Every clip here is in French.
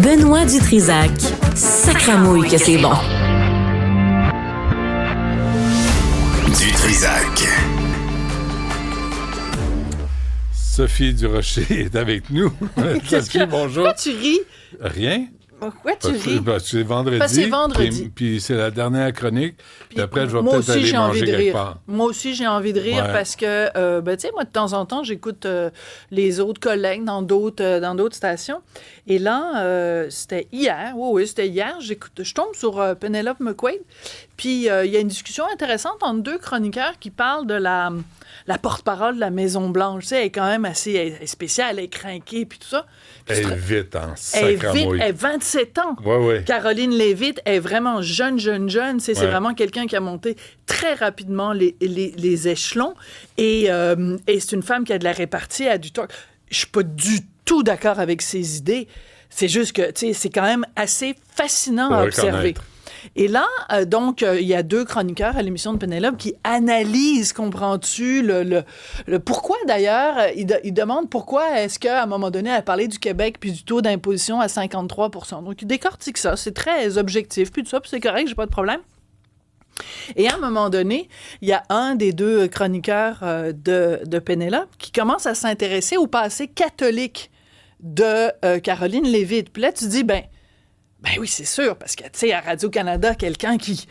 Benoît Dutrisac. Sacramouille que c'est bon. Dutrisac. Sophie Durocher est avec nous. Sophie, bonjour. Pourquoi tu ris? Rien. Pourquoi tu ris? C'est vendredi. Parce que c'est vendredi. Puis c'est la dernière chronique. Puis après, je vais moi peut-être aussi, aller j'ai envie manger de quelque rire. part. Moi aussi, j'ai envie de rire parce que, tu sais, moi, de temps en temps, j'écoute les autres collègues dans d'autres stations. Et là, c'était hier. Oui, c'était hier. Je tombe sur Penelope McQuaid. Puis, il y a une discussion intéressante entre deux chroniqueurs qui parlent de la porte-parole de la Maison-Blanche. Tu sais, elle est quand même assez spéciale. Elle est crinquée, puis tout ça. Puis Elle est vite en elle est vite, sacramouille. elle a 27 ans. Ouais. Caroline Leavitt est vraiment jeune. C'est vraiment quelqu'un qui a monté très rapidement les échelons. Et c'est une femme qui a de la répartie, elle a du torque. Je suis pas du tout d'accord avec ses idées. C'est juste que, tu sais, c'est quand même assez fascinant à observer. Reconnaître. Et là, donc, il y a deux chroniqueurs à l'émission de Penelope qui analysent, comprends-tu, le pourquoi d'ailleurs, ils demandent pourquoi est-ce qu'à un moment donné, elle a parlé du Québec puis du taux d'imposition à 53 %. Donc, ils décortiquent ça, c'est très objectif, puis tout ça, puis c'est correct, j'ai pas de problème. Et à un moment donné, il y a un des deux chroniqueurs de Penelope qui commence à s'intéresser au passé catholique de Caroline Leavitt. Puis là, tu dis, ben oui, c'est sûr, parce que, tu sais, à Radio-Canada, quelqu'un qui...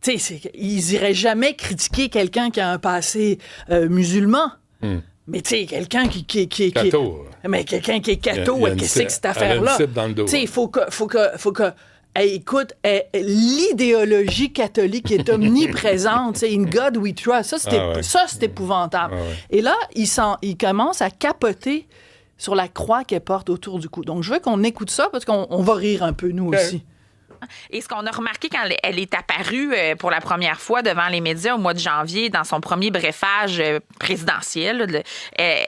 Tu sais, ils iraient jamais critiquer quelqu'un qui a un passé musulman. Mais, tu sais, quelqu'un qui Catho. mais quelqu'un qui est catho, Il y a une qu'est-ce que cette elle a une affaire-là? cible dans le dos. Tu sais, il faut que écoute, l'idéologie catholique est omniprésente. C'est In God We Trust. Ça, c'est épouvantable. Ah ouais. Et là, il commence à capoter sur la croix qu'elle porte autour du cou. Donc, je veux qu'on écoute ça parce qu'on va rire un peu, nous aussi. Et ce qu'on a remarqué quand elle est apparue pour la première fois devant les médias au mois de janvier, dans son premier brefage présidentiel,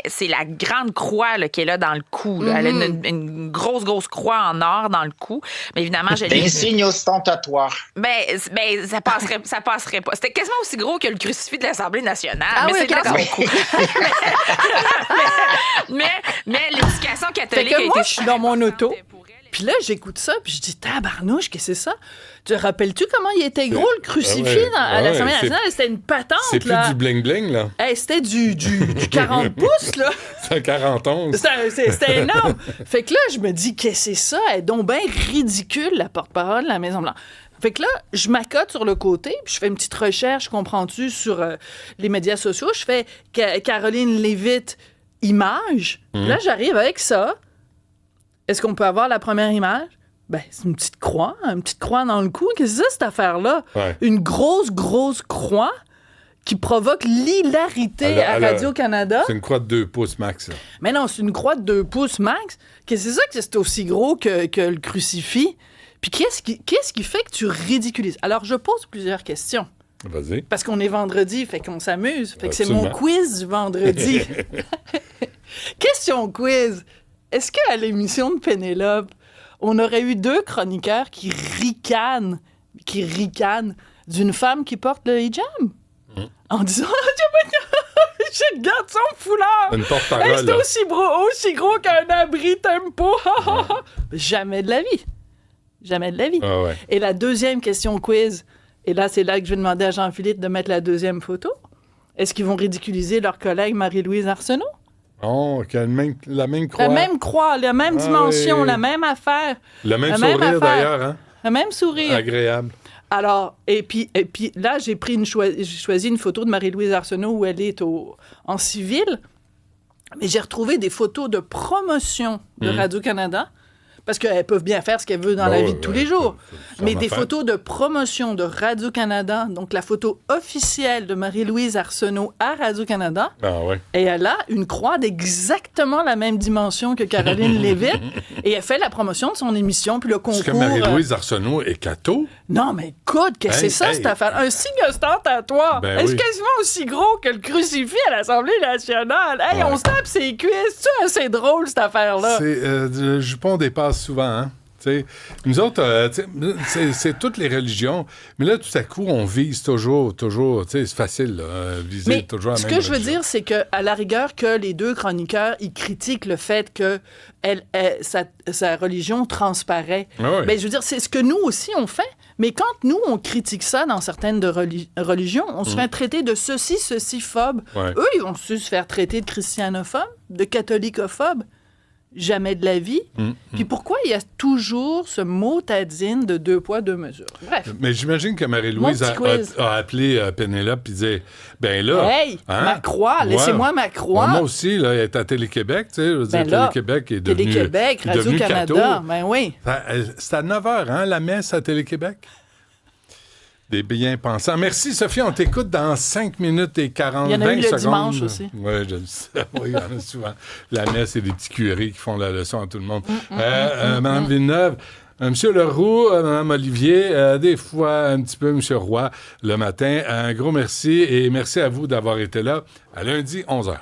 c'est la grande croix là, qui est là dans le cou. Là. Elle a une grosse croix en or dans le cou. Mais évidemment, C'est un signe ostentatoire. Ben, ça passerait pas. C'était quasiment aussi gros que le crucifix de l'Assemblée nationale. Ah mais oui, c'est dans d'accord. son cou. mais l'éducation catholique Fait que a moi, été je suis dans mon auto. pour elle. Puis là, j'écoute ça, puis je dis, tabarnouche, qu'est-ce que c'est ça? Te rappelles-tu comment il était gros, le crucifix à l'Assemblée nationale? C'était une patente, C'est plus là. du bling-bling, là. Hey, c'était du 40 pouces, là. C'est un 41. C'était énorme. Fait que là, je me dis, qu'est-ce que c'est ça? Elle est donc bien ridicule, la porte-parole de la Maison-Blanche. Fait que là, je m'accote sur le côté, puis je fais une petite recherche, comprends-tu, sur les médias sociaux. Je fais Caroline Leavitt, image. Puis là, j'arrive avec ça. Est-ce qu'on peut avoir la première image? Ben, c'est une petite croix dans le cou. Qu'est-ce que c'est ça, cette affaire-là? Ouais. Une grosse croix qui provoque l'hilarité à Radio-Canada. C'est une croix de 2 pouces max, là. Mais non, c'est une croix de 2 pouces max. Qu'est-ce que c'est ça que c'est aussi gros que le crucifix? Puis qu'est-ce qui fait que tu ridiculises? Alors, je pose plusieurs questions. Vas-y. Parce qu'on est vendredi, fait qu'on s'amuse. Fait que c'est Absolument. mon quiz du vendredi. Question quiz. Est-ce qu'à l'émission de Pénélope, on aurait eu deux chroniqueurs qui ricanent d'une femme qui porte le hijab? En disant, je garde son foulard! Une porte-parole, Hey, c'est là. aussi gros qu'un abri tempo! Jamais de la vie. Jamais de la vie. Ah ouais. Et la deuxième question quiz, et là, c'est là que je vais demander à Jean-Philippe de mettre la deuxième photo. Est-ce qu'ils vont ridiculiser leur collègue Marie-Louise Arsenault? Oh, qui a la même croix. La même croix, la même dimension, oui. la même affaire. Le même la même sourire, affaire. d'ailleurs, hein? Le même sourire. Agréable. Alors, et puis là, j'ai choisi une photo de Marie-Louise Arsenault où elle est en civil, mais j'ai retrouvé des photos de promotion de Radio-Canada, parce qu'elles peuvent bien faire ce qu'elles veulent dans la vie de tous les jours. Mais des photos de promotion de Radio-Canada, donc la photo officielle de Marie-Louise Arsenault à Radio-Canada, Ah ouais. et elle a une croix d'exactement la même dimension que Caroline Leavitt, et elle fait la promotion de son émission, puis le concours... Est-ce que Marie-Louise Arsenault est catho? Non, mais écoute, qu'est-ce que c'est ça, cette affaire? Un signe ostentatoire. Ben Est-ce oui. quasiment aussi gros que le crucifix à l'Assemblée nationale? Hey, on se tape ses cuisses. C'est assez drôle, cette affaire-là. Le jupon dépasse souvent, hein? T'sais, nous autres, c'est toutes les religions, mais là, tout à coup, on vise toujours, c'est facile, là, viser Mais toujours la ce même que je veux religion. dire, c'est que à la rigueur que les deux chroniqueurs, ils critiquent le fait que sa religion transparaît. Ah oui. Ben, je veux dire, c'est ce que nous aussi on fait. Mais quand nous, on critique ça dans certaines religions, on se fait traiter de ceci-phobe. Ouais. Eux, ils vont se faire traiter de christianophobes, de catholicophobes. Jamais de la vie. Puis pourquoi il y a toujours ce mot tadine de 2 poids, 2 mesures? Bref. Mais j'imagine que Marie-Louise Mon petit quiz. a appelé Pénélope et disait, ben là... Hey, ma croix, laissez-moi ma croix. Ouais, moi aussi, là, elle est à Télé-Québec, tu sais. Je veux dire, Ben là, Télé-Québec est devenu Télé-Québec, devenu Radio-Canada, catho. ben oui. C'est à 9h, hein, la messe à Télé-Québec? Des bien-pensants. Merci, Sophie. On t'écoute dans 5 minutes et 40 Il y en a 20 eu le secondes. dimanche aussi. Oui, je le sais. Oui, il y en a souvent. La messe et des petits curés qui font la leçon à tout le monde. Mme Villeneuve, M. Leroux, Mme Olivier, des fois un petit peu M. Roy le matin. Un gros merci et merci à vous d'avoir été là. À lundi, 11h.